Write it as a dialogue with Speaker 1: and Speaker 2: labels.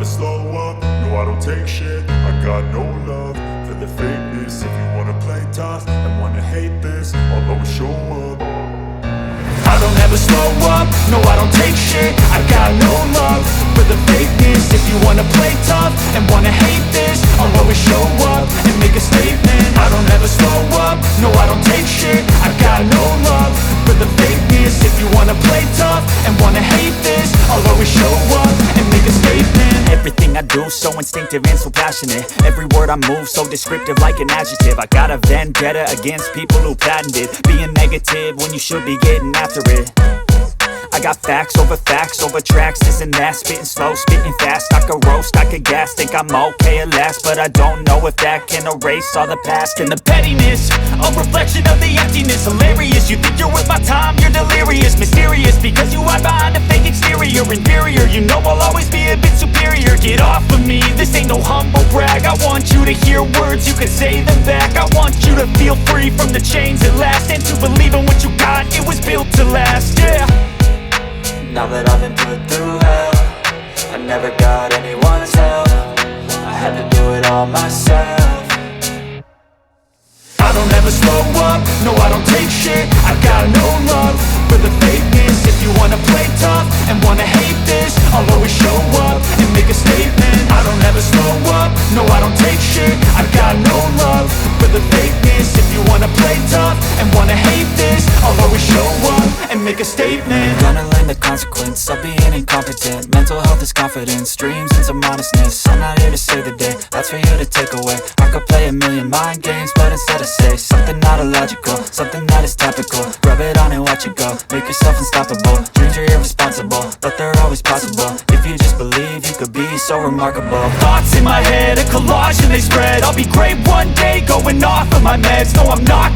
Speaker 1: slow up, no I don't take shit. I got no love for the fakeness. If you wanna play tough and wanna hate this, I'll always show up. I don't ever slow up, no I don't take shit. I got no love for the fakeness. If you wanna play tough and wanna hate this, I'll always show up and make a statement. I don't ever slow up, no I don't take shit. I got no love for the fakeness. If you wanna play tough and wanna hate this, I'll always show up and make a statement.
Speaker 2: Everything I do so instinctive and so passionate. Every word I move so descriptive like an adjective. I got a vendetta against people who patented being negative when you should be getting after it. I got facts over tracks, this and that. Spitting slow, spitting fast, I could roast, I could gas. Think I'm okay at last, but I don't know if that can erase all the past. And the pettiness, a reflection of the emptiness. Hilarious, you think you're worth my time, you're delirious. Mysterious, because you hide behind a fake exterior. Inferior, you know I'll always be a bit superior. Get off of me, this ain't no humble brag. I want you to hear words, you can say them back. I want you to feel free from the chains at last, and to believe in what you got, it was built to last, yeah.
Speaker 3: Now that I've been put through hell, I never got anyone's help. I had to do it all myself.
Speaker 1: I don't ever slow up, no I don't take shit. I got no love for the fakeness. If you wanna play tough and wanna hate this, I'll always show up and make a statement. I don't ever slow up, no I don't take shit. I got no love for the fakeness. If you wanna play tough and wanna hate this, I'll always show up and make a statement.
Speaker 3: Gonna learn the consequence of being incompetent. Mental health is confidence, dreams and some honestness. I'm not here to save the day, that's for you to take away. I could play a million mind games, but instead I say something not illogical, something that is topical. Rub it on and watch it go, make yourself unstoppable. Dreams are irresponsible, but they're always possible. If you just believe, you could be so remarkable.
Speaker 2: Thoughts in my head, a collage and they spread. I'll be great one day, going off of my meds. No, I'm not